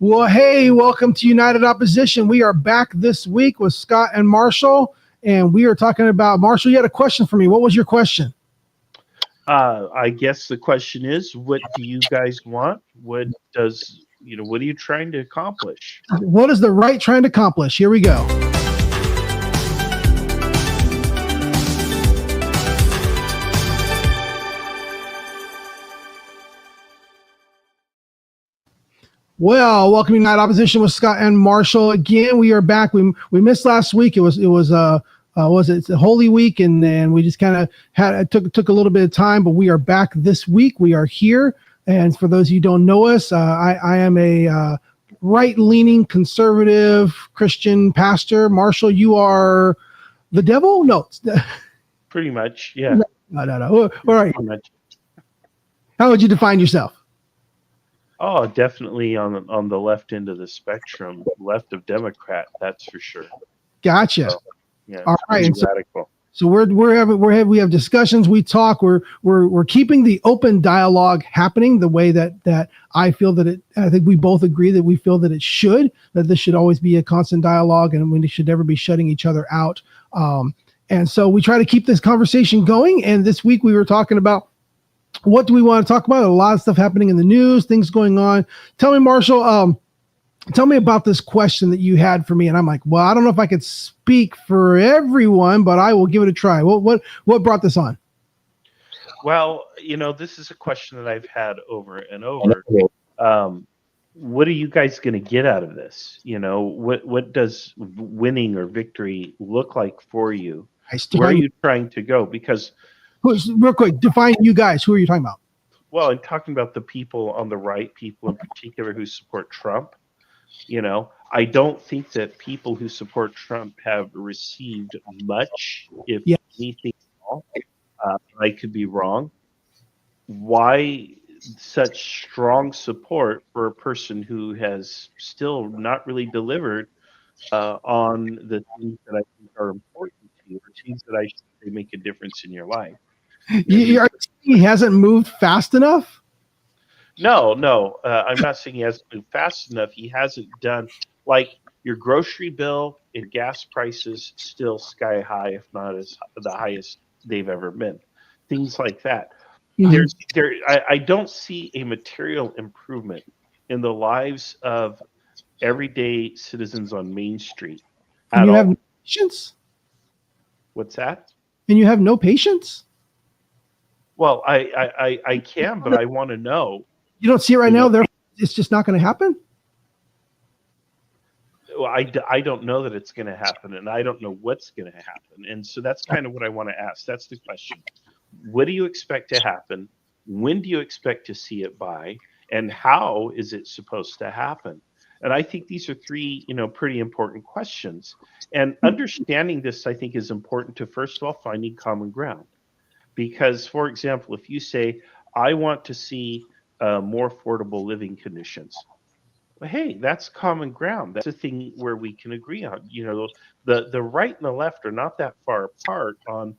Well, hey, welcome to United Opposition. We are back this week with Scott and Marshall, and we are talking about, Marshall, you had a question for me. What was your question? I guess the question is, what do you guys want? What are you trying to accomplish? What is the right trying to accomplish? Here we go. Well, welcome to United Opposition with Scott and Marshall. Again, we are back. We missed last week. It was Holy Week, and we just kind of took a little bit of time, but we are back this week. We are here, and for those of you who don't know us, I am a right-leaning conservative Christian pastor. Marshall, you are the devil? No, pretty much, yeah. No. All right. How would you define yourself? Oh, definitely on the left end of the spectrum, left of Democrat, that's for sure. Gotcha. So, yeah. All right. Radical. So we have discussions. We talk. We're keeping the open dialogue happening the way that I feel that it. I think we both agree that we feel that it should. That this should always be a constant dialogue, and we should never be shutting each other out. And so we try to keep this conversation going. And this week we were talking about, what do we want to talk about? A lot of stuff happening in the news, things going on. Tell me, Marshall, tell me about this question that you had for me. And I'm like, well, I don't know if I could speak for everyone, but I will give it a try. What brought this on? Well, this is a question that I've had over and over. What are you guys going to get out of this? What does winning or victory look like for you? Where are you trying to go? Because real quick, define you guys. Who are you talking about? Well, I'm talking about the people on the right, people in particular who support Trump. I don't think that people who support Trump have received much, if anything at all. I could be wrong. Why such strong support for a person who has still not really delivered on the things that I think are important to you, or things that I think make a difference in your life? He hasn't moved fast enough? No. I'm not saying he hasn't moved fast enough. He hasn't done, like, your grocery bill and gas prices still sky high, if not as the highest they've ever been. Things like that. Mm-hmm. I don't see a material improvement in the lives of everyday citizens on Main Street. And you have no patience? What's that? And you have no patience? Well, I can, but I want to know. You don't see it right now? It's just not going to happen? Well, I don't know that it's going to happen, and I don't know what's going to happen. And so that's kind of what I want to ask. That's the question. What do you expect to happen? When do you expect to see it by? And how is it supposed to happen? And I think these are three, pretty important questions. And understanding this, I think, is important to, first of all, finding common ground. Because, for example, if you say, I want to see more affordable living conditions, well, hey, that's common ground. That's a thing where we can agree on. The right and the left are not that far apart on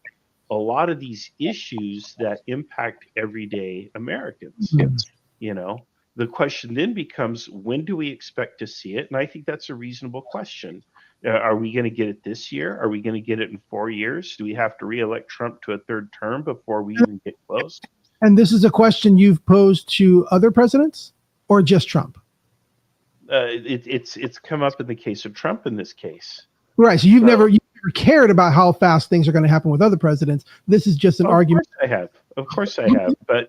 a lot of these issues that impact everyday Americans. Mm-hmm. The question then becomes, when do we expect to see it? And I think that's a reasonable question. Are we going to get it this year? Are we going to get it in 4 years? Do we have to reelect Trump to a third term before we even get close? And this is a question you've posed to other presidents, or just Trump? It's come up in the case of Trump in this case. Right. So you've never cared about how fast things are going to happen with other presidents. This is just an argument. Of course I have. But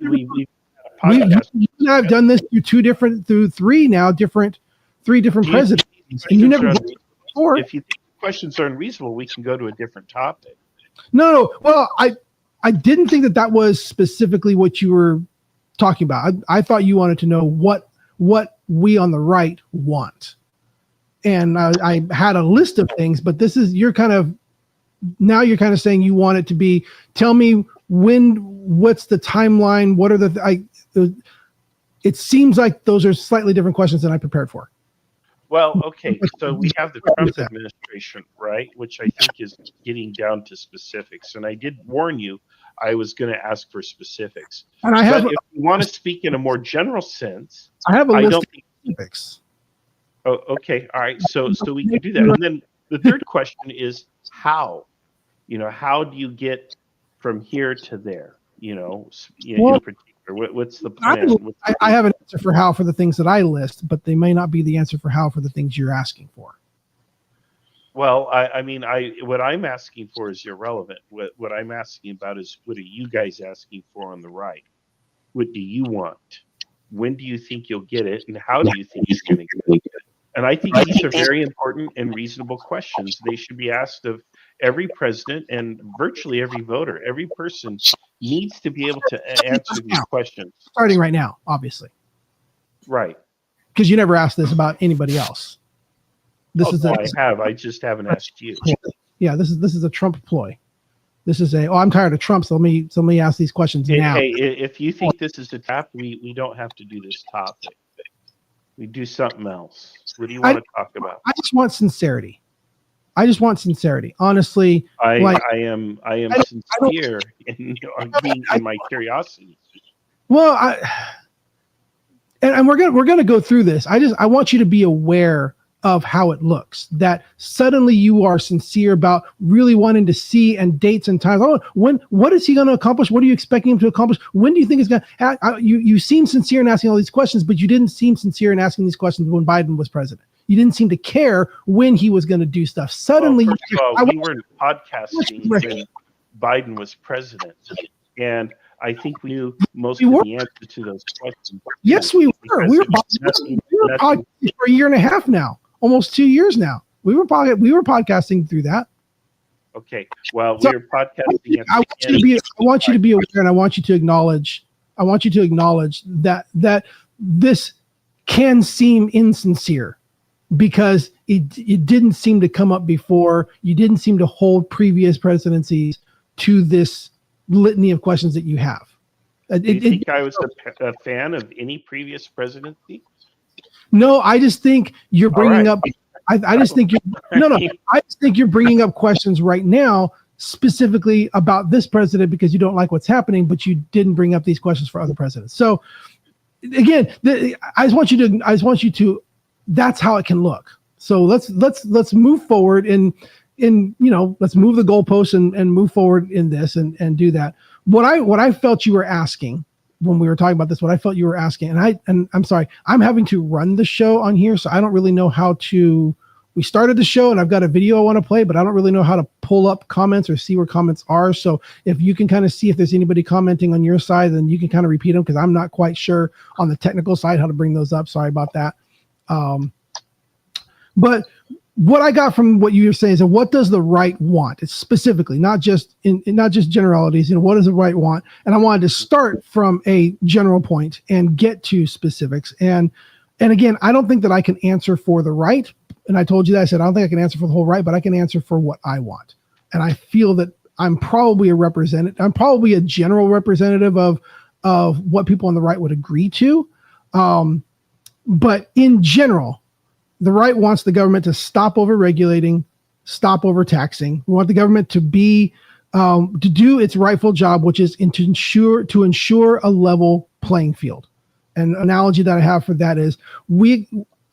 I've done this through three presidents. And you never. If you think the questions are unreasonable, we can go to a different topic. No. Well, I didn't think that was specifically what you were talking about. I thought you wanted to know what we on the right want. And I had a list of things, but you're kind of saying you want it to be, tell me what's the timeline? What are it seems like those are slightly different questions than I prepared for. Well, okay, so we have the Trump administration, right, which I think is getting down to specifics. And I did warn you I was going to ask for specifics. And if you want to speak in a more general sense, I have a list of specifics. Oh, okay, all right. So we can do that. And then the third question is how? How do you get from here to there? In particular, what's the plan? I have an answer for how for the things that I list, but they may not be the answer for how for the things you're asking for. Well, what I'm asking for is irrelevant. What I'm asking about is, what are you guys asking for on the right? What do you want? When do you think you'll get it? And how do you think you're going to get it? And I think these are very important and reasonable questions. They should be asked of every president and virtually every voter. Every person needs to be able to answer these questions. Starting right now, obviously. Right. Because you never asked this about anybody else. I have. I just haven't asked you. Yeah, this is a Trump ploy. This is I'm tired of Trump, so let me ask these questions now. Hey, if you think this is a trap, we don't have to do this topic. We do something else. What do you want to talk about? I just want sincerity. Honestly, I am sincere in my curiosity. Well, and we're gonna go through this. I want you to be aware of how it looks, that suddenly you are sincere about really wanting to see and dates and times. What is he going to accomplish? What are you expecting him to accomplish? When do you think it's going to, you seem sincere in asking all these questions, but you didn't seem sincere in asking these questions when Biden was president. You didn't seem to care when he was going to we weren't podcasting when Biden was president. And I think we knew most of the answer to those questions. Yes, we were. We were podcasting for a year and a half now. Almost 2 years now. We were podcasting through that. Okay. Well, we were podcasting. I want you to be aware, and I want you to acknowledge that this can seem insincere because it didn't seem to come up before. You didn't seem to hold previous presidencies to this litany of questions that you have. Do you think I was a fan of any previous presidency? No, I just think you're bringing up. I just think I just think you're bringing up questions right now specifically about this president because you don't like what's happening, but you didn't bring up these questions for other presidents. So again, I just want you to. That's how it can look. So let's move forward let's move the goalposts and move forward in this and do that. What I felt you were asking when we were talking about this, what I felt you were asking, and I'm sorry, I'm having to run the show on here, so I don't really know how to. We started the show and I've got a video I want to play, but I don't really know how to pull up comments or see where comments are. So if you can kind of see if there's anybody commenting on your side, then you can kind of repeat them because I'm not quite sure on the technical side how to bring those up. Sorry about that. But what I got from what you were saying is, what does the right want? It's specifically not just generalities. What does the right want? And I wanted to start from a general point and get to specifics. And again, I don't think that I can answer for the right. And I told you that. I said I don't think I can answer for the whole right, but I can answer for what I want. And I feel that I'm probably I'm probably a general representative of what people on the right would agree to. But in general, the right wants the government to stop over-regulating, stop over-taxing. We want the government to be to do its rightful job, which is to ensure a level playing field. An analogy that I have for that is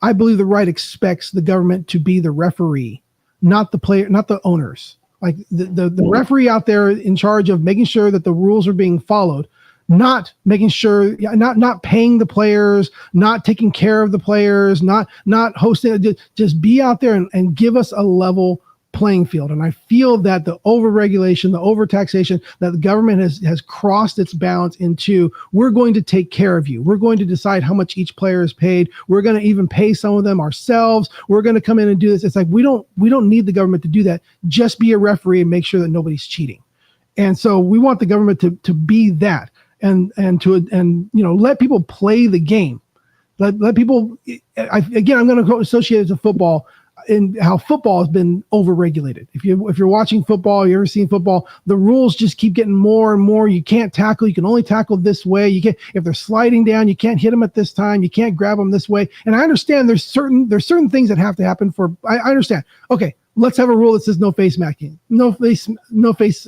I believe the right expects the government to be the referee, not the player, not the owners. Like the referee out there in charge of making sure that the rules are being followed. Not making sure, not paying the players, not taking care of the players, not hosting, just be out there and give us a level playing field. And I feel that the overregulation, the overtaxation, that the government has crossed its bounds into, we're going to take care of you. We're going to decide how much each player is paid. We're going to even pay some of them ourselves. We're going to come in and do this. It's like, we don't need the government to do that. Just be a referee and make sure that nobody's cheating. And so we want the government to be that. and let people play the game. Let people. I'm going to associate it to football and how football has been overregulated. If you're watching football, you ever seen football, the rules just keep getting more and more. You can't tackle. You can only tackle this way. You can't, if they're sliding down, you can't hit them at this time. You can't grab them this way. And I understand there's certain things that have to happen I understand. Okay, let's have a rule that says no face masking, no face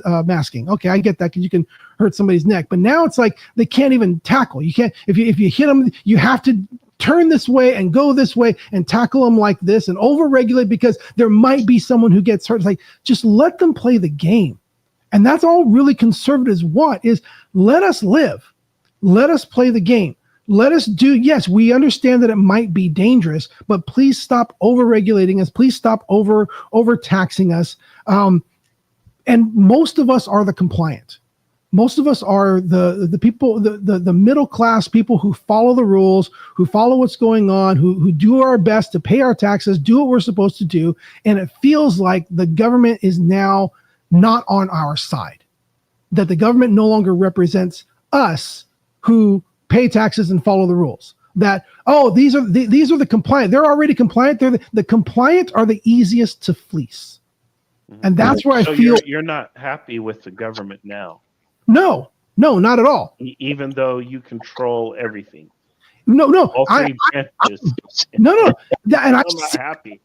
masking. Okay, I get that because you can hurt somebody's neck. But now it's like they can't even tackle. You can't, if you hit them, you have to turn this way and go this way and tackle them like this and overregulate because there might be someone who gets hurt. It's like, just let them play the game. And that's all really conservatives want, is let us live. Let us play the game. Let us do, yes, we understand that it might be dangerous, but please stop overregulating us. Please stop overtaxing us. And most of us are the compliant. Most of us are the people, the middle class people who follow the rules, who follow what's going on, who do our best to pay our taxes, do what we're supposed to do. And it feels like the government is now not on our side, that the government no longer represents us who pay taxes and follow the rules. That, these are the compliant. They're already compliant. They're the compliant are the easiest to fleece. And that's where I feel you're not happy with the government now. No, not at all. Even though you control everything. No. All three branches. No. And I'm not happy.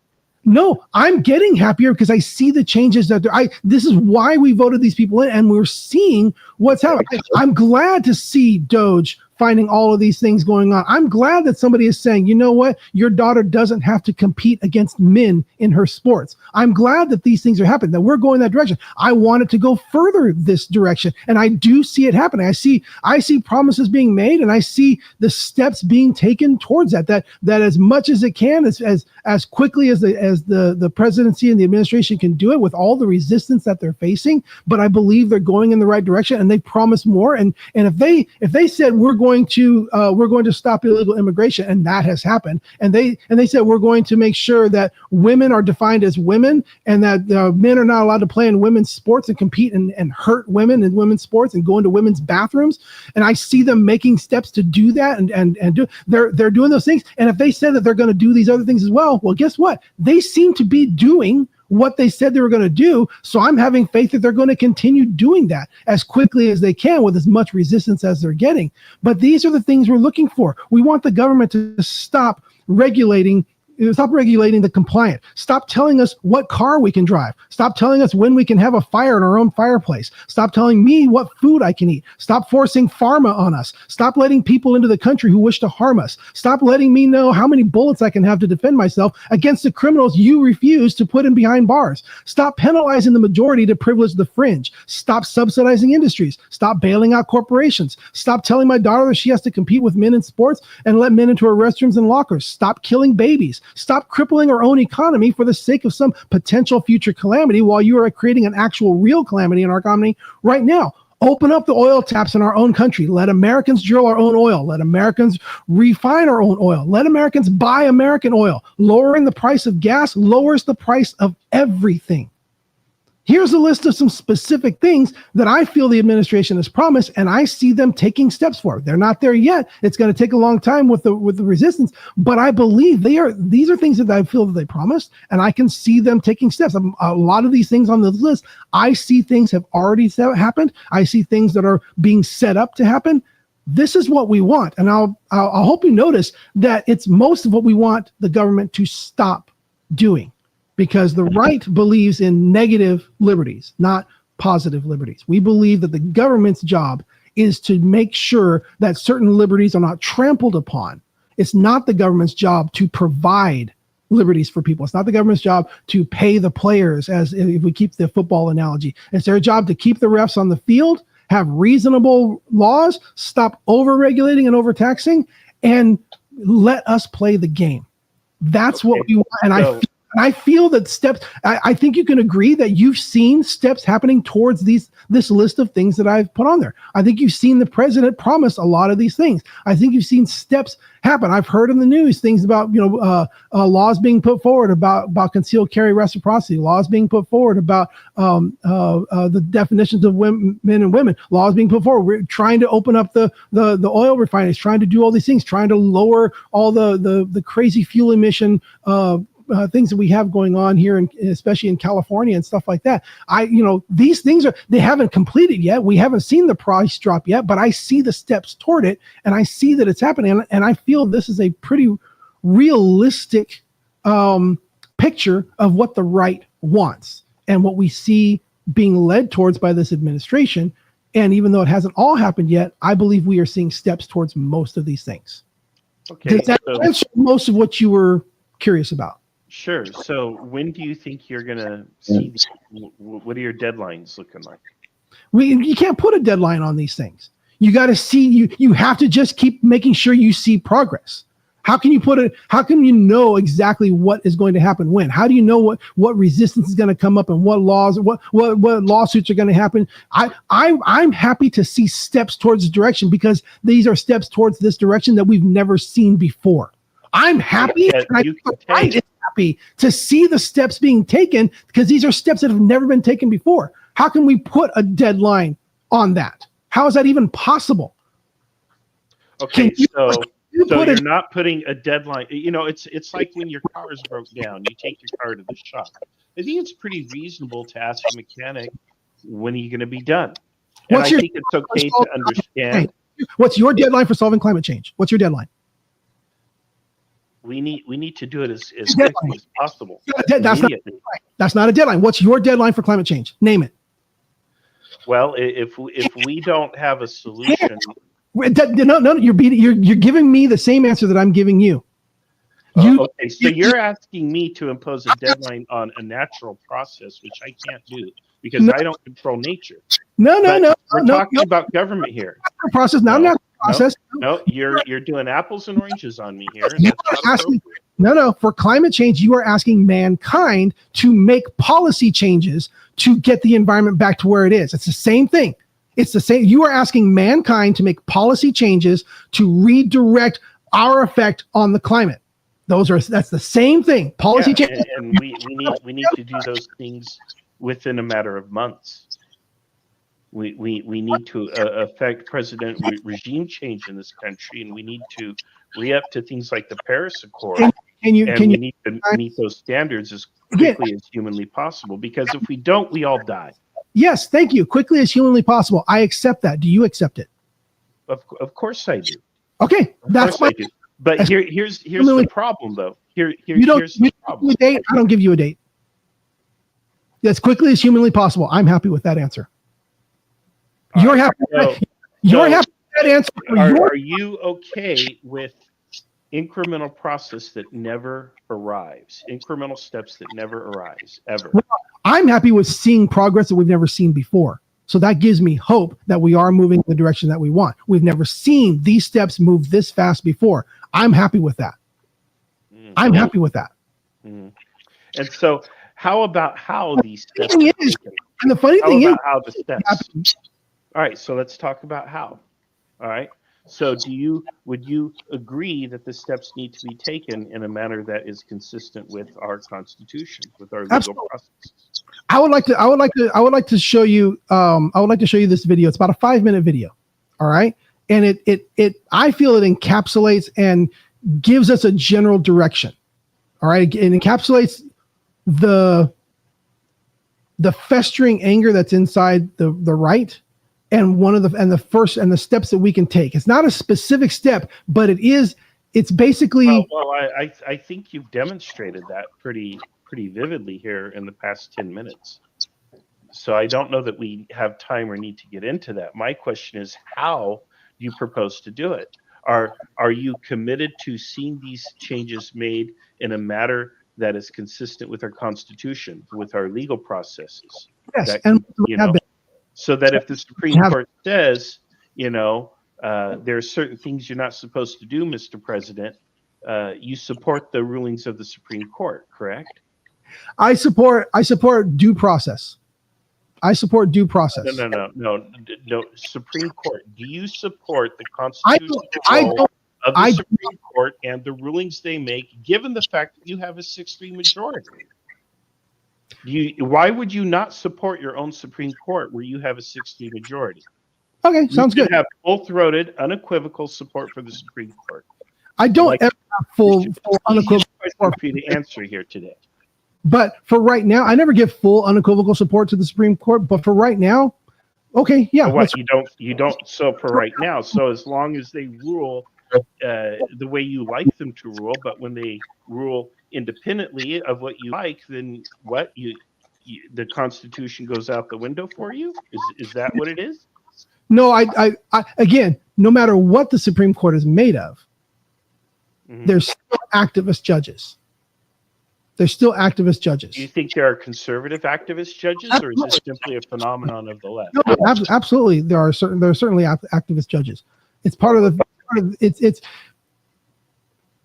No, I'm getting happier because I see the changes that this is why we voted these people in, and we're seeing what's happening. I'm glad to see Doge finding all of these things going on. I'm glad that somebody is saying, you know what, your daughter doesn't have to compete against men in her sports. I'm glad that these things are happening, that we're going that direction. I want it to go further this direction, and I do see it happening. I see promises being made, and I see the steps being taken towards that as much as it can, as quickly as the presidency and the administration can do it with all the resistance that they're facing. But I believe they're going in the right direction, and they promise more. And if they said we're going to stop illegal immigration, and that has happened, and they said we're going to make sure that women are defined as women, and that men are not allowed to play in women's sports and compete and hurt women in women's sports and go into women's bathrooms. And I see them making steps to do that, and they're doing those things. And if they said that they're going to do these other things as well, guess what? They seem to be doing what they said they were going to do. So I'm having faith that they're going to continue doing that as quickly as they can with as much resistance as they're getting. But these are the things we're looking for. We want the government to stop regulating the compliant. Stop telling us what car we can drive. Stop telling us when we can have a fire in our own fireplace. Stop telling me what food I can eat. Stop forcing pharma on us. Stop letting people into the country who wish to harm us. Stop letting me know how many bullets I can have to defend myself against the criminals you refuse to put in behind bars. Stop penalizing the majority to privilege the fringe. Stop subsidizing industries. Stop bailing out corporations. Stop telling my daughter that she has to compete with men in sports and let men into her restrooms and lockers. Stop killing babies. Stop crippling our own economy for the sake of some potential future calamity while you are creating an actual real calamity in our economy right now. Open up the oil taps in our own country. Let Americans drill our own oil. Let Americans refine our own oil. Let Americans buy American oil. Lowering the price of gas lowers the price of everything. Here's a list of some specific things that I feel the administration has promised, and I see them taking steps for it. They're not there yet. It's going to take a long time with the resistance, but I believe these are things that I feel that they promised, and I can see them taking steps. A lot of these things on the list, I see things have already happened. I see things that are being set up to happen. This is what we want, and I'll hope you notice that it's most of what we want the government to stop doing. Because the right believes in negative liberties, not positive liberties. We believe that the government's job is to make sure that certain liberties are not trampled upon. It's not the government's job to provide liberties for people. It's not the government's job to pay the players, as if we keep the football analogy. It's their job to keep the refs on the field, have reasonable laws, stop over-regulating and overtaxing, and let us play the game. That's what we want. And I feel And I feel that steps, I think you can agree that you've seen steps happening towards this list of things that I've put on there. I think you've seen the president promise a lot of these things. I think you've seen steps happen. I've heard in the news things about, laws being put forward about concealed carry reciprocity, laws being put forward about the definitions of men and women, laws being put forward. We're trying to open up the oil refineries, trying to do all these things, trying to lower all the crazy fuel emission things that we have going on here, and especially in California and stuff like that. These things they haven't completed yet. We haven't seen the price drop yet, but I see the steps toward it, and I see that it's happening. And I feel this is a pretty realistic picture of what the right wants and what we see being led towards by this administration. And even though it hasn't all happened yet, I believe we are seeing steps towards most of these things. Okay. Does that answer most of what you were curious about? Sure. So when do you think you're going to see what are your deadlines looking like? You can't put a deadline on these things. You got to see, you have to just keep making sure you see progress. How can you know exactly what is going to happen when? How do you know what resistance is going to come up and what laws, what lawsuits are going to happen? I'm happy to see steps towards the direction, because these are steps towards this direction that we've never seen before. I'm happy, and I feel right is happy to see the steps being taken, because these are steps that have never been taken before. How can we put a deadline on that? How is that even possible? Okay, so you're not putting a deadline. It's like when your car is broke down, you take your car to the shop. I think it's pretty reasonable to ask a mechanic, when are you going to be done? And I think it's okay to understand. What's your deadline for solving climate change? What's your deadline? We need to do it as quickly as possible. That's not a deadline. What's your deadline for climate change? Name it. Well, if we don't have a solution, no, you're giving me the same answer that I'm giving you. Okay, so you're asking me to impose a deadline on a natural process, which I can't do because I don't control nature. No. We're talking about government here. Process, not a natural process. No, you're doing apples and oranges on me here. No. For climate change, you are asking mankind to make policy changes to get the environment back to where it is. It's the same thing. It's the same. You are asking mankind to make policy changes to redirect our effect on the climate. That's the same thing. Policy changes. And we need to do those things within a matter of months. We need to affect president regime change in this country, and we need to re-up to things like the Paris Accord. We need to meet those standards as quickly as humanly possible, because if we don't, we all die. Yes, thank you. Quickly as humanly possible. I accept that. Do you accept it? Of course I do. Okay, that's my. But here's the problem, though. Here's the problem. I don't give you a date. As quickly as humanly possible. I'm happy with that answer. You're happy. You're happy with that answer. Are you okay with incremental process that never arrives? Incremental steps that never arise ever. Well, I'm happy with seeing progress that we've never seen before. So that gives me hope that we are moving in the direction that we want. We've never seen these steps move this fast before. I'm happy with that. I'm happy with that. And so how about how these steps and the funny thing is how the steps. All right, so let's talk about how. All right. So would you agree that the steps need to be taken in a manner that is consistent with our Constitution, with our legal process? I would like to show you this video. It's about a 5-minute video. All right. And I feel it encapsulates and gives us a general direction. All right. It encapsulates the festering anger that's inside the right, and the steps that we can take. It's not a specific step, but it's basically. Well, I think you've demonstrated that pretty vividly here in the past 10 minutes. So I don't know that we have time or need to get into that. My question is, how do you propose to do it? Are you committed to seeing these changes made in a manner that is consistent with our Constitution, with our legal processes? Yes, so that if the Supreme Court says, there are certain things you're not supposed to do, Mr. President, you support the rulings of the Supreme Court, correct? I support due process. I support due process. No. Supreme Court. Do you support the I constitutional I role don't. of the I Supreme Court and the rulings they make, given the fact that you have a 6-3 majority? Why would you not support your own Supreme Court where you have a 6-3 majority? Okay, sounds You good. should have full-throated, unequivocal support for the Supreme Court. I don't Like, ever have full unequivocal question support. for you to answer here today. But for right now, I never give full unequivocal support to the Supreme Court. But for right now, okay, yeah. What you don't. So for right now, so as long as they rule the way you like them to rule, but when they rule independently of what you like, then what the Constitution goes out the window for you? Is that what it is? No, I again, no matter what the Supreme Court is made of, there's still activist judges. There's still activist judges. Do you think there are conservative activist judges, or is this simply a phenomenon of the left? No, absolutely, there are certainly activist judges. It's part of the. It's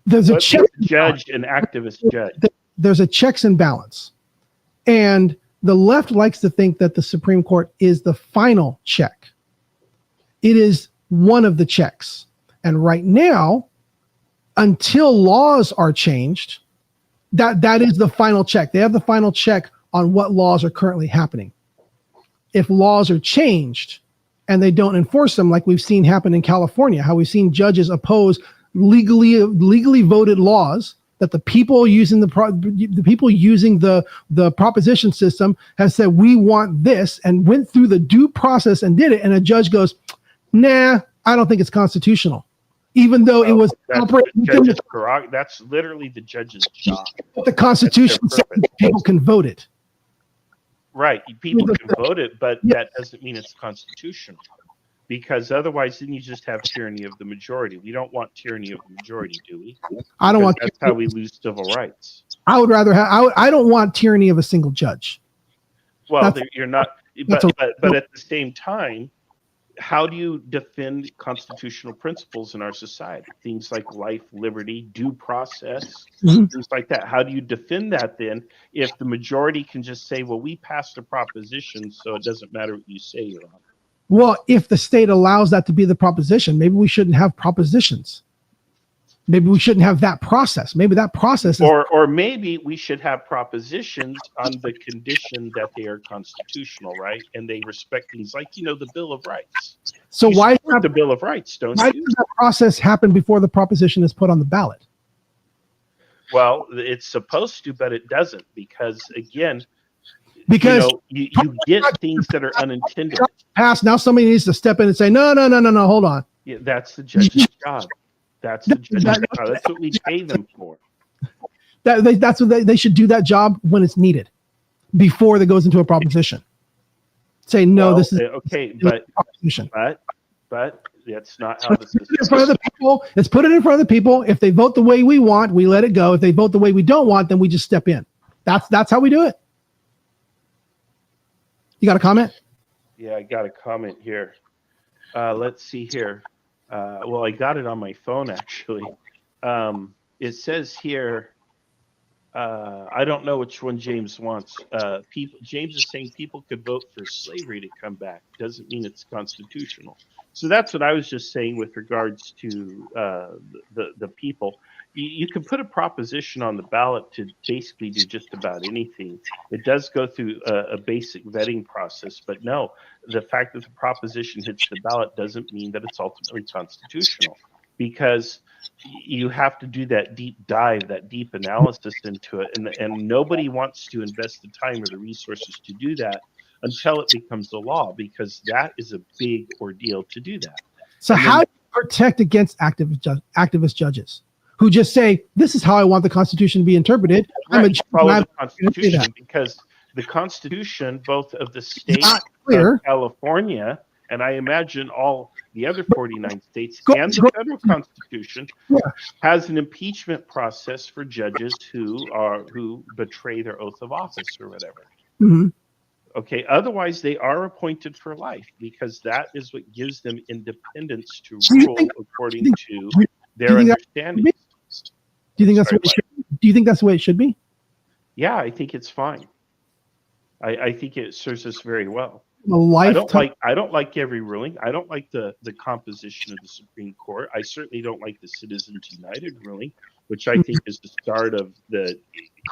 there's a check. Judge and activist judge. There's a checks and balance, and the left likes to think that the Supreme Court is the final check. It is one of the checks, and right now, until laws are changed, that is the final check. They have the final check on what laws are currently happening. If laws are changed and they don't enforce them, like we've seen happen in California, how we've seen judges oppose legally voted laws that the people using the proposition system has said, we want this, and went through the due process and did it, and a judge goes, nah, I don't think it's constitutional, even though it was that's literally the judge's job. But the Constitution says people can vote it. Right, people can vote it, but that doesn't mean it's constitutional, because otherwise then you just have tyranny of the majority. We don't want tyranny of the majority, do we? I don't want. That's how we lose civil rights. I would rather have. I don't want tyranny of a single judge. Well, you're not. But at the same time, how do you defend constitutional principles in our society? Things like life, liberty, due process, things like that. How do you defend that then if the majority can just say, well, we passed a proposition, so it doesn't matter what you say, Your Honor? Well, if the state allows that to be the proposition, maybe we shouldn't have propositions. Maybe we shouldn't have that process. Maybe that process is, or maybe we should have propositions on the condition that they are constitutional, right? And they respect things like, the Bill of Rights. So why support the Bill of Rights, don't you? Why does that process happen before the proposition is put on the ballot? Well, it's supposed to, but it doesn't, because again, because you get things that are unintended. Passed. Now somebody needs to step in and say, no, hold on. Yeah, that's the judge's job. That's the judge's job. That's what we pay them for. That's what they should do, that job when it's needed, before it goes into a proposition. Say no, this is okay, but that's not how this is. In front of the people, let's put it in front of the people. If they vote the way we want, we let it go. If they vote the way we don't want, then we just step in. That's how we do it. You got a comment? Yeah, I got a comment here. Let's see here. Well, I got it on my phone, actually. It says here, I don't know which one James wants. James is saying people could vote for slavery to come back. Doesn't mean it's constitutional. So that's what I was just saying with regards to the people. You can put a proposition on the ballot to basically do just about anything. It does go through a basic vetting process, but no, the fact that the proposition hits the ballot doesn't mean that it's ultimately constitutional, because you have to do that deep dive, that deep analysis into it, and nobody wants to invest the time or the resources to do that until it becomes a law, because that is a big ordeal to do that. So how do you protect against activist judges who just say, this is how I want the Constitution to be interpreted? Right. Follow the Constitution, because the Constitution, both of the state of California, and I imagine all the other 49 states, and the federal Constitution, has an impeachment process for judges who betray their oath of office or whatever. Mm-hmm. Okay. Otherwise, they are appointed for life, because that is what gives them independence to rule according to their understanding. Do you think that's what it should be? Do you think that's the way it should be? Yeah, I think it's fine. I think it serves us very well. A lifetime. I don't like every ruling. I don't like the composition of the Supreme Court. I certainly don't like the Citizens United ruling, which I think is the start of the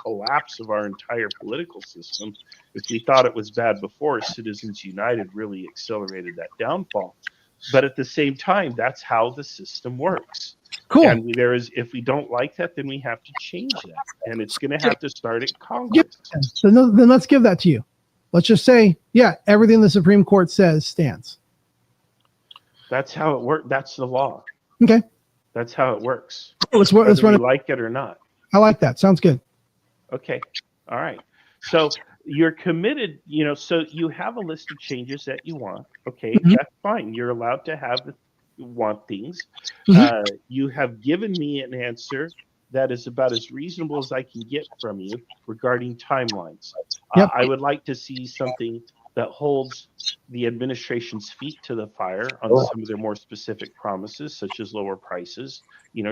collapse of our entire political system. If we thought it was bad before, Citizens United really accelerated that downfall. But at the same time, that's how the system works. Cool. And if we don't like that, then we have to change that, and it's going to have to start at Congress. Yep. Then let's give that to you. Let's just say, yeah, everything the Supreme Court says stands. That's how it works. That's the law. Okay. That's how it works. Let's Whether run you it. like it or not. I like that. Sounds good. Okay. All right. So you're committed, so you have a list of changes that you want. Okay. Mhm. That's fine. You're allowed to want things. Mhm. You have given me an answer that is about as reasonable as I can get from you regarding timelines. Yep. I would like to see something that holds the administration's feet to the fire on some of their more specific promises, such as lower prices,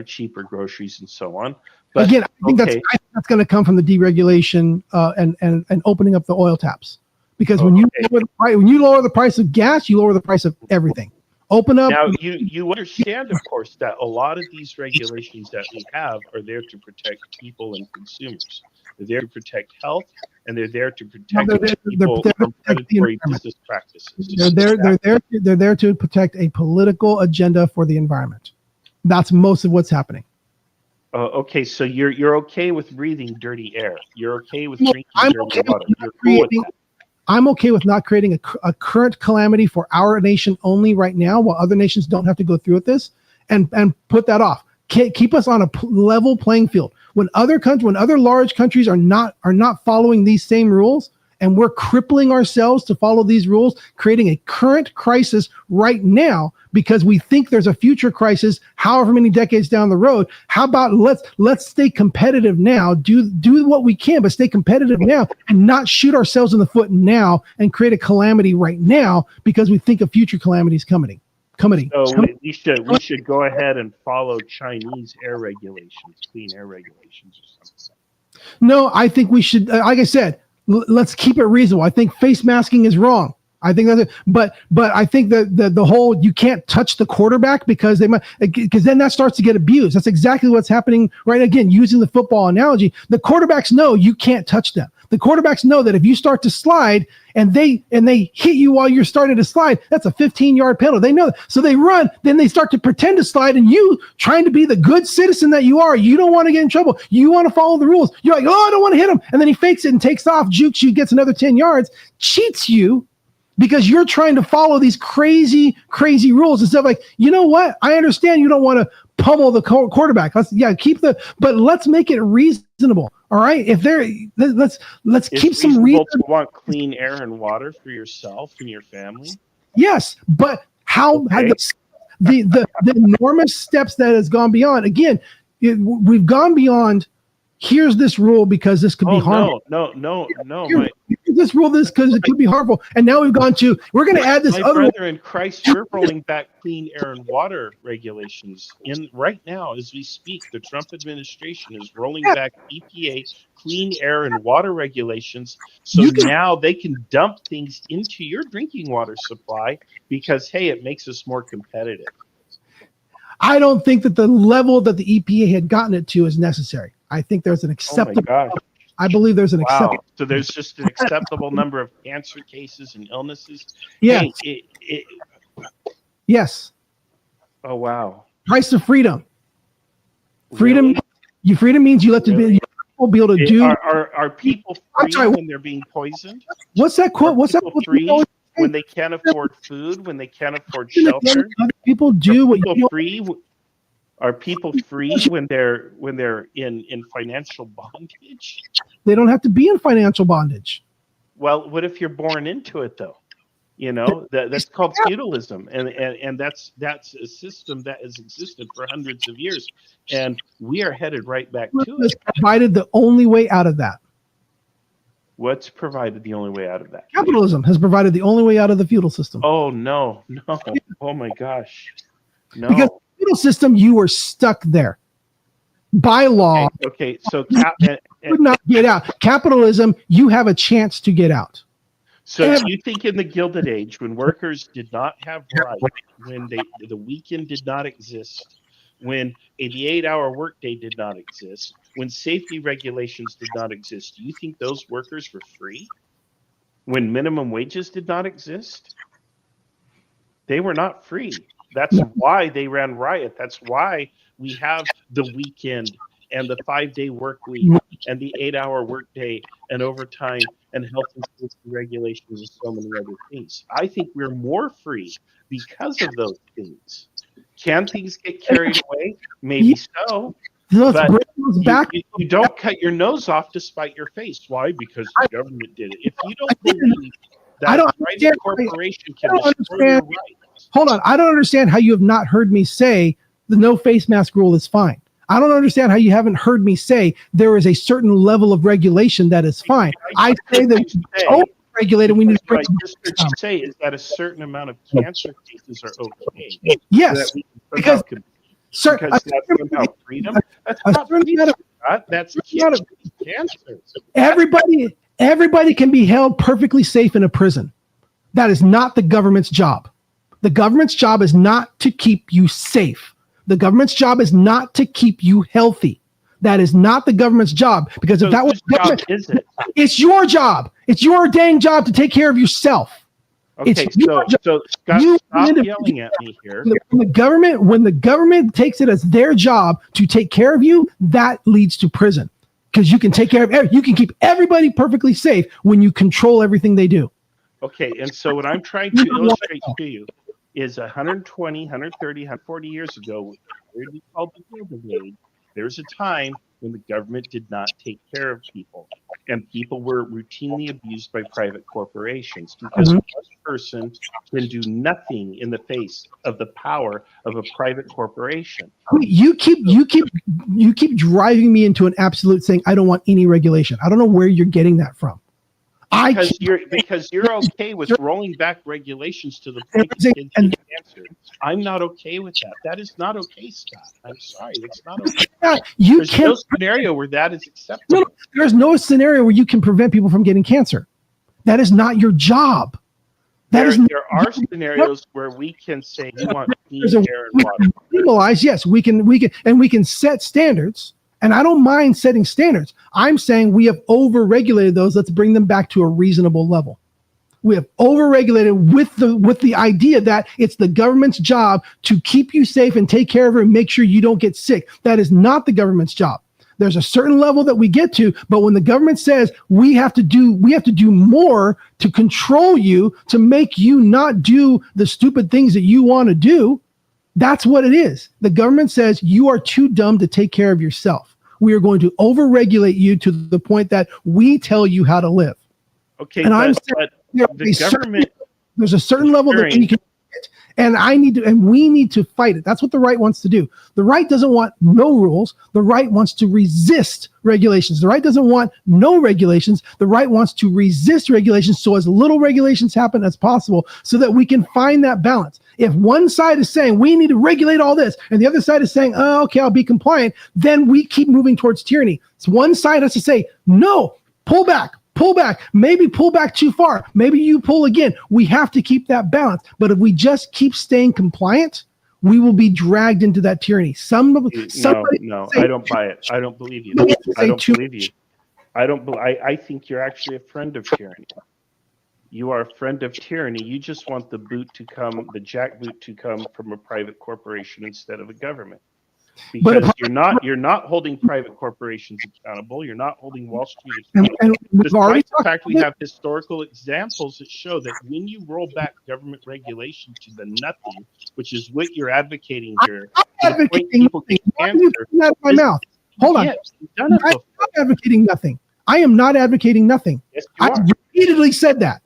cheaper groceries and so on. But Again, I think okay. that's going to come from the deregulation and opening up the oil taps. Because when you lower the price of gas, you lower the price of everything. Open up. Now, you understand, of course, that a lot of these regulations that we have are there to protect people and consumers. They're there to protect health, and they're there to protect people from predatory business practices. They're there to protect a political agenda for the environment. That's most of what's happening. Okay, so you're okay with breathing dirty air. You're okay with drinking dirty water. You're cool with that. I'm okay with not creating a current calamity for our nation only right now, while other nations don't have to go through with this, and put that off. Keep us on a level playing field. When other large countries are not following these same rules, and we're crippling ourselves to follow these rules, creating a current crisis right now because we think there's a future crisis, however many decades down the road. How about let's stay competitive now, do what we can, but stay competitive now and not shoot ourselves in the foot now and create a calamity right now because we think a future calamity is coming. So we should go ahead and follow Chinese air regulations, clean air regulations or something. No, I think we should, like I said, let's keep it reasonable. I think face masking is wrong. I think that's it. But I think that the whole you can't touch the quarterback because then that starts to get abused. That's exactly what's happening right again, using the football analogy. The quarterbacks know you can't touch them. The quarterbacks know that if you start to slide and they hit you while you're starting to slide, that's a 15-yard penalty. They know that. So they run, then they start to pretend to slide, and you, trying to be the good citizen that you are, you don't want to get in trouble. You want to follow the rules. You're like, oh, I don't want to hit him. And then he fakes it and takes off, jukes you, gets another 10 yards, cheats you because you're trying to follow these crazy, crazy rules and stuff. Like, you know what? I understand you don't want to pummel the quarterback. But let's make it reasonable. All right, let's keep some reason to want clean air and water for yourself and your family. Yes, but how the enormous steps that has gone beyond. Again, we've gone beyond. Here's this rule because this could be harmful. No. This rule because it could be harmful, and now we're going to add this other. My brother in Christ, you're rolling back clean air and water regulations. Right now, as we speak, the Trump administration is rolling back EPA clean air and water regulations, so now they can dump things into your drinking water supply because it makes us more competitive. I don't think that the level that the EPA had gotten it to is necessary. I think there's an acceptable. Oh my gosh. I believe there's an acceptable. So there's just an acceptable number of cancer cases and illnesses. Yeah. Yes. Oh wow. Price of freedom. Really? Freedom means you let people be able to do. Are people free when they're being poisoned? What's that quote? What's that? Free when they can't afford food, when they can't afford shelter? People do Are people free when they're in financial bondage? They don't have to be in financial bondage. Well, what if you're born into it though? That's called feudalism, and that's a system that has existed for hundreds of years, and we are headed right back to it. Provided the only way out of that. What's provided the only way out of that? Capitalism has provided the only way out of the feudal system. Oh no! Oh my gosh! No. Because the feudal system, you were stuck there by law. Okay. So would not get out. Capitalism, you have a chance to get out. So do you think in the Gilded Age, when workers did not have rights, when the weekend did not exist, when the 8-hour workday did not exist, when safety regulations did not exist, do you think those workers were free? When minimum wages did not exist? They were not free. That's why they ran riot. That's why we have the weekend and the 5-day work week and the 8-hour workday and overtime and health and safety regulations and so many other things. I think we're more free because of those things. Can things get carried away? Maybe so. But you don't cut your nose off to spite your face. Why? Because the government did it. If you don't believe that a private corporation can destroy your rights. Hold on. I don't understand how you have not heard me say the no face mask rule is fine. I don't understand how you haven't heard me say there is a certain level of regulation that is fine. I say that we over-regulate and we need to what I just heard you say is that a certain amount of cancer cases are okay. Yes, because that's about freedom. That's not freedom. That's cancer. Everybody can be held perfectly safe in a prison. That is not the government's job. The government's job is not to keep you safe. The government's job is not to keep you healthy. That is not the government's job. Because if that was government, is it? It's your job. It's your dang job to take care of yourself. Okay, so Scott, stop yelling at me here. When the government takes it as their job to take care of you, that leads to prison. Because you can take care of you can keep everybody perfectly safe when you control everything they do. Okay, and so what I'm trying to illustrate to you is 120, 130, 140 years ago, we called the Gilded Age, there's a time when the government did not take care of people, and people were routinely abused by private corporations because one person can do nothing in the face of the power of a private corporation. You keep driving me into an absolute saying I don't want any regulation. I don't know where you're getting that from. Because you're okay with rolling back regulations to the point that kids get cancer. I'm not okay with that. That is not okay, Scott. I'm sorry. That's not okay. There's no scenario where that is acceptable. No, there's no scenario where you can prevent people from getting cancer. That is not your job. There are scenarios where we can say we want clean air and water. Legalize, yes, we can set standards. And I don't mind setting standards. I'm saying we have over-regulated those. Let's bring them back to a reasonable level. We have over-regulated with the idea that it's the government's job to keep you safe and take care of you and make sure you don't get sick. That is not the government's job. There's a certain level that we get to, but when the government says we have to do more to control you, to make you not do the stupid things that you want to do, that's what it is. The government says you are too dumb to take care of yourself. We are going to over-regulate you to the point that we tell you how to live. Okay, and there's a certain level that we can get, and we need to fight it. That's what the right wants to do. The right doesn't want no rules. The right wants to resist regulations. The right doesn't want no regulations. The right wants to resist regulations so as little regulations happen as possible so that we can find that balance. If one side is saying we need to regulate all this and the other side is saying, oh, okay, I'll be compliant, then we keep moving towards tyranny. So one side has to say, no, pull back, maybe pull back too far. Maybe you pull again. We have to keep that balance. But if we just keep staying compliant, we will be dragged into that tyranny. No, I don't buy it. I don't believe you. I don't believe you. I think you're actually a friend of tyranny. You are a friend of tyranny. You just want the jackboot to come from a private corporation instead of a government. Because you're not holding private corporations accountable. You're not holding Wall Street accountable. Despite the fact we have historical examples that show that when you roll back government regulation to the nothing, which is what you're advocating here, I'm not advocating nothing. I am not advocating nothing. Yes, I repeatedly said that.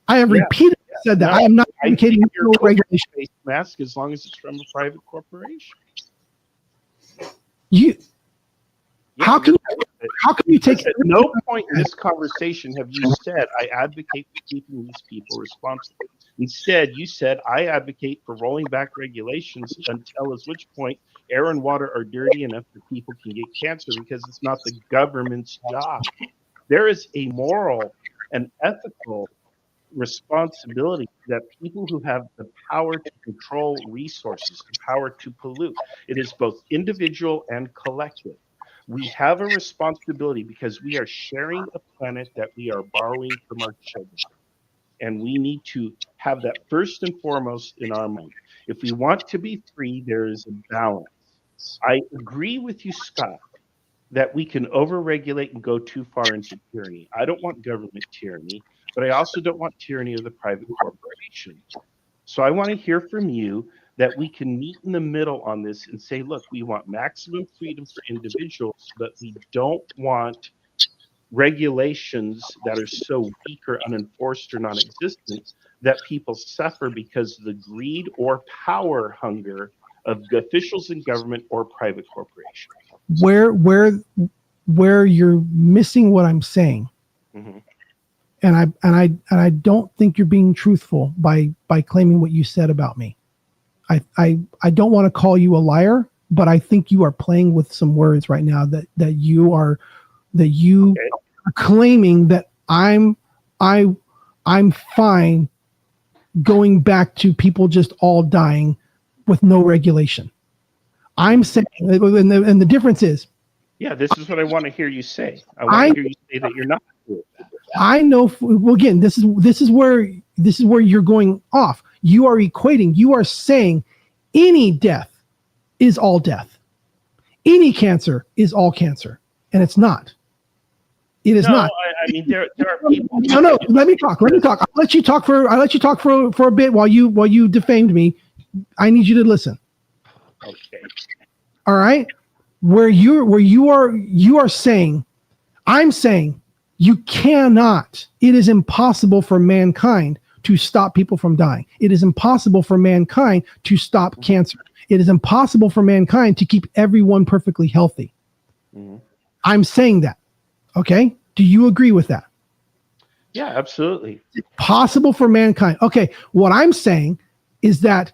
I have repeatedly said that. I am not advocating no regulation. Face mask as long as it's from a private corporation. How can you take? At no point in this conversation have you said I advocate for keeping these people responsible. Instead, you said I advocate for rolling back regulations until at which point air and water are dirty enough that people can get cancer because it's not the government's job. There is a moral and ethical responsibility that people who have the power to control resources, the power to pollute, it is both individual and collective. We have a responsibility because we are sharing a planet that we are borrowing from our children. And we need to have that first and foremost in our mind. If we want to be free, there is a balance. I agree with you, Scott, that we can overregulate and go too far into tyranny. I don't want government tyranny, but I also don't want tyranny of the private corporation. So I want to hear from you that we can meet in the middle on this and say, look, we want maximum freedom for individuals, but we don't want regulations that are so weak or unenforced or non-existent that people suffer because of the greed or power hunger of officials in government or private corporations. Where you're missing what I'm saying, Mm-hmm. and I don't think you're being truthful by claiming what you said about me. I don't want to call you a liar, but I think you are playing with some words right now that you are claiming that I'm fine going back to people just all dying with no regulation. I'm saying, and the difference is, yeah, this is what I want to hear you say. I want to hear you say that you're not cool with that. I know. Well, again, this is where you're going off. You are equating. You are saying any death is all death. Any cancer is all cancer, and it's not. It is not. I mean, there are people. No. Let me talk. I'll let you talk for a bit while you defamed me. I need you to listen. Okay. All right. Where you are saying, I'm saying you cannot. It is impossible for mankind to stop people from dying. It is impossible for mankind to stop cancer. It is impossible for mankind to keep everyone perfectly healthy. Mm-hmm. I'm saying that. Okay. Do you agree with that? Yeah, absolutely. It's possible for mankind. Okay. What I'm saying is that,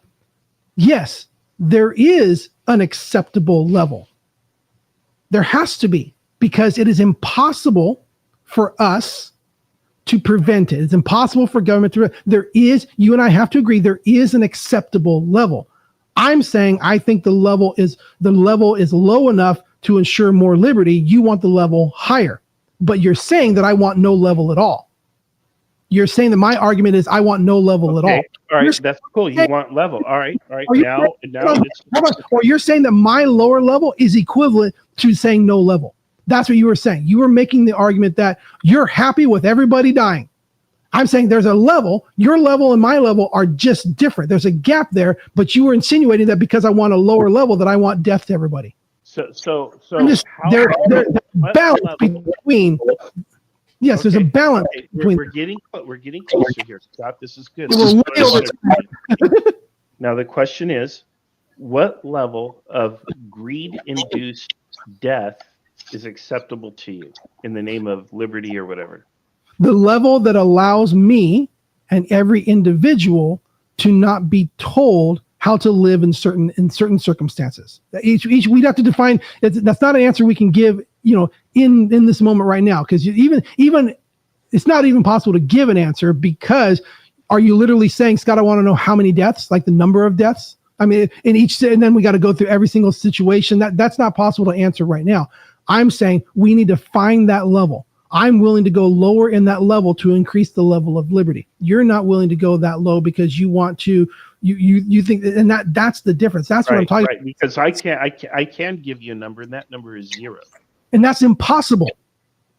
yes, there is an acceptable level. There has to be, because it is impossible for us to prevent it. It's impossible for government to. You and I have to agree, there is an acceptable level. I'm saying I think the level is low enough to ensure more liberty. You want the level higher, but you're saying that I want no level at all. You're saying that my argument is I want no level at all. All right, that's cool. You want level. All right. Now it's. Or you're saying that my lower level is equivalent to saying no level. That's what you were saying. You were making the argument that you're happy with everybody dying. I'm saying there's a level. Your level and my level are just different. There's a gap there, but you were insinuating that because I want a lower level that I want death to everybody. So there's balance between. Yes, there's a balance. Okay. We're getting closer here, Scott. This is good. Now the question is, what level of greed-induced death is acceptable to you in the name of liberty or whatever? The level that allows me and every individual to not be told how to live in certain circumstances. Each we'd have to define. That's not an answer we can give, in this moment right now, because even it's not even possible to give an answer, because are you literally saying, Scott, I want to know how many deaths, like the number of deaths? I mean, and then we got to go through every single situation. That's not possible to answer right now. I'm saying we need to find that level. I'm willing to go lower in that level to increase the level of liberty. You're not willing to go that low because you want to. You think, and that's the difference. That's what I'm talking about. Because I can give you a number, and that number is 0. And that's impossible.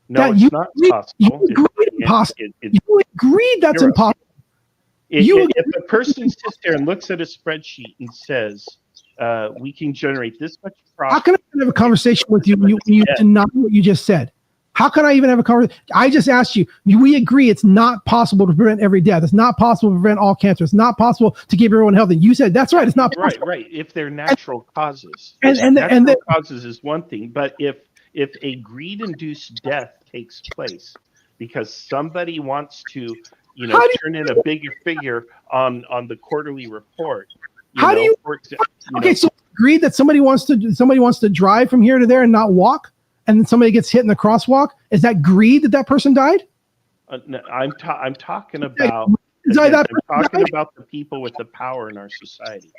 No, it's not possible. You agreed impossible. You agreed that's 0. impossible. If a person sits there and looks at a spreadsheet and says, we can generate this much profit. How can I have a conversation with you when you deny what you just said? How can I even have a conversation? I just asked you, we agree it's not possible to prevent every death. It's not possible to prevent all cancer. It's not possible to keep everyone healthy. You said, that's right, it's not possible. Right. If they're natural causes. Natural causes is one thing, but if a greed-induced death takes place because somebody wants to, turn in a bigger figure on the quarterly report. So greed that somebody wants to drive from here to there and not walk, and then somebody gets hit in the crosswalk? Is that greed that person died? No, I'm talking about. Again, I'm talking about the people with the power in our society.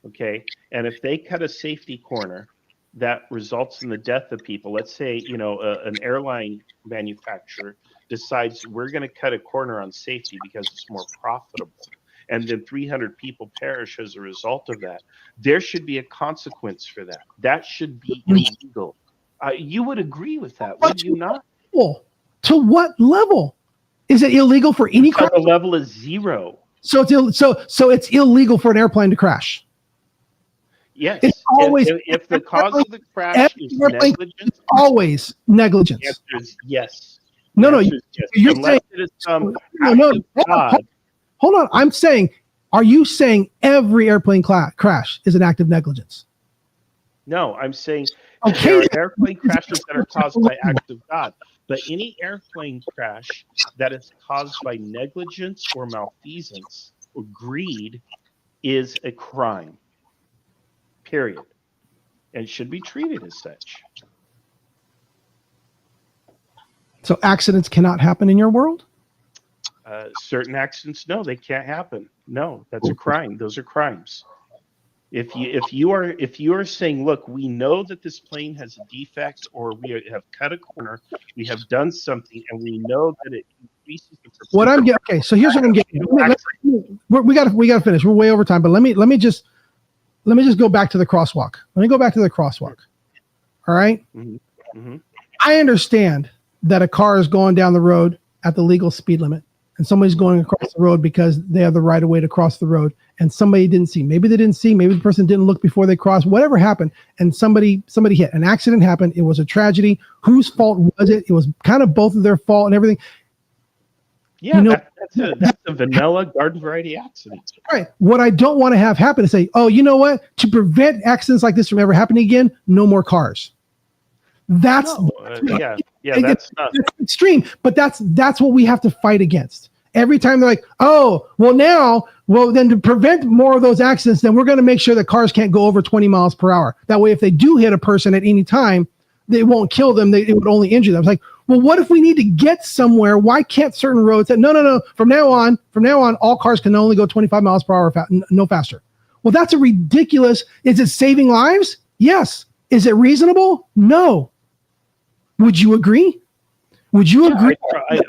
Okay, and if they cut a safety corner that results in the death of people, let's say an airline manufacturer decides we're going to cut a corner on safety because it's more profitable, and then 300 people perish as a result of that, there should be a consequence for that. That should be illegal. You would agree with that, would you not? To what level? Is it illegal for any car? The level is 0. So it's illegal for an airplane to crash. Yes. It's always if the cause of the crash is negligence. It's always negligence. The answer is yes. No. Yes. You're Unless saying it is some no. act of God. Hold on. I'm saying, are you saying every airplane crash is an act of negligence? No, I'm saying Okay. there are airplane crashes that are caused by acts of God. But any airplane crash that is caused by negligence or malfeasance or greed is a crime. Period. And should be treated as such. So accidents cannot happen in your world? Certain accidents, no, they can't happen. No, that's a crime. Those are crimes. If you are saying, look, we know that this plane has a defect, or we have cut a corner, we have done something, and we know that it increases the what I'm getting. Okay, so here's what I'm getting. We got to finish. We're way over time, but let me just go back to the crosswalk. Let me go back to the crosswalk. All right. Mm-hmm. Mm-hmm. I understand that a car is going down the road at the legal speed limit, and somebody's going across the road because they have the right of way to cross the road, and somebody didn't see. Maybe they didn't see. Maybe the person didn't look before they crossed. Whatever happened, and somebody hit. An accident happened. It was a tragedy. Whose fault was it? It was kind of both of their fault and everything. Yeah, that's a vanilla garden variety accident. Right. What I don't want to have happen is say, oh, you know what? To prevent accidents like this from ever happening again, no more cars. That's that's extreme, but that's what we have to fight against. Every time they're like, oh, well then to prevent more of those accidents, then we're going to make sure that cars can't go over 20 miles per hour. That way, if they do hit a person at any time, they won't kill them. It would only injure them. It's like, well, what if we need to get somewhere? Why can't certain roads say, no, from now on, all cars can only go 25 miles per hour, no faster. Well, that's a ridiculous. Is it saving lives? Yes. Is it reasonable? No. Would you agree? Would you agree?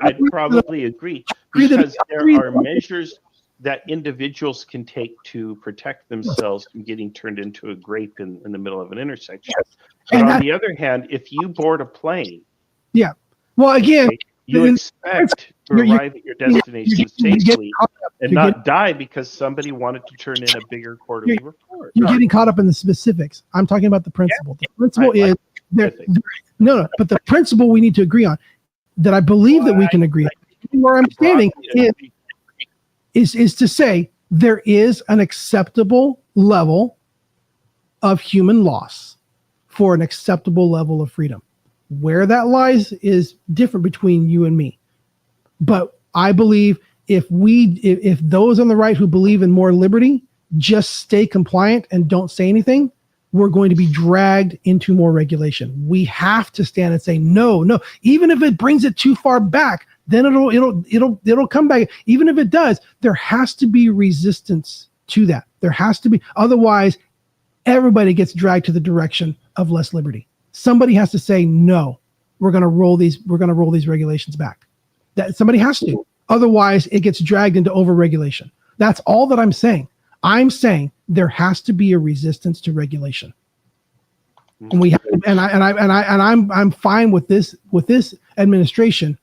I'd probably agree, because there are measures that individuals can take to protect themselves from getting turned into a grape in the middle of an intersection. But on the other hand, if you board a plane, well, again, you expect to arrive at your destination safely and not die because somebody wanted to turn in a bigger quarterly report. You're getting caught up in the specifics. I'm talking about the principle. The principle is but the principle we need to agree on, that I believe that we can agree on. Where I'm standing is to say there is an acceptable level of human loss for an acceptable level of freedom. Where that lies is different between you and me. But I believe if those on the right who believe in more liberty just stay compliant and don't say anything, we're going to be dragged into more regulation. We have to stand and say, no, even if it brings it too far back, then it'll come back. Even if it does, there has to be resistance to that. There has to be. Otherwise, everybody gets dragged to the direction of less liberty. Somebody has to say, no, we're going to roll these regulations back. That somebody has to. Otherwise, it gets dragged into overregulation. That's all that I'm saying. I'm saying there has to be a resistance to regulation. And we have, I'm fine with this administration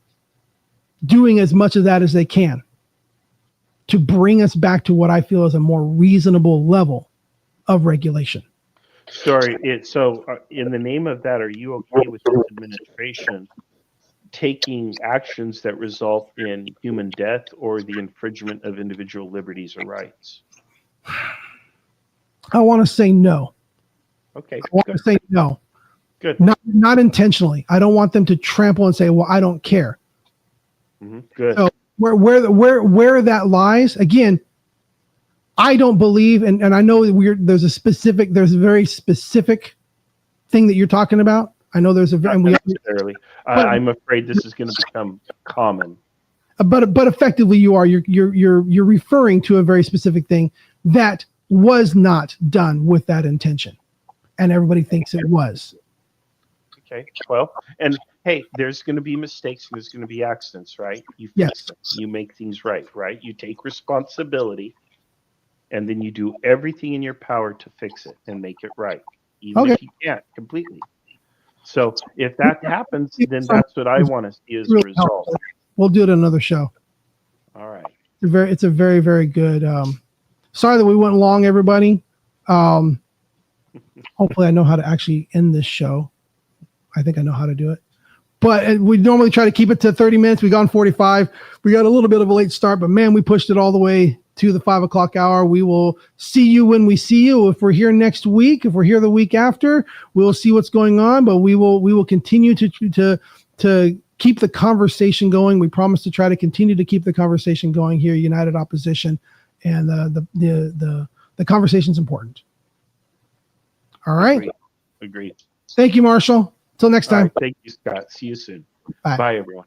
doing as much of that as they can to bring us back to what I feel is a more reasonable level of regulation. Sorry, in the name of that, are you okay with this administration taking actions that result in human death or the infringement of individual liberties or rights? I want to say no. Okay. I want to say no. Good. Not intentionally. I don't want them to trample and say, well, I don't care. Mm-hmm. Good. So where that lies, again, I don't believe, and I know that there's a very specific thing that you're talking about. I know there's Not necessarily. I'm afraid this is going to become common. But effectively you're referring to a very specific thing that was not done with that intention, and everybody thinks it was. Okay. Well, and hey, there's going to be mistakes. There's going to be accidents, right? You fix Yes. them. You make things right, right? You take responsibility, and then you do everything in your power to fix it and make it right, even if you can't completely. So if that happens, then that's what I want to see as a result. We'll do it in another show. All right. It's a very, very good. Sorry that we went long, everybody. Hopefully I know how to actually end this show. I think I know how to do it. But we normally try to keep it to 30 minutes. We gone 45. We got a little bit of a late start, but man, we pushed it all the way to the 5 o'clock hour. We will see you when we see you. If we're here next week, if we're here the week after, we'll see what's going on, but we will continue to keep the conversation going. We promise to try to continue to keep the conversation going here, United Opposition, and the conversation's important. All right. Agreed. Thank you, Marshall. Till next time. Thank you, Scott. See you soon. Bye. Bye, everyone.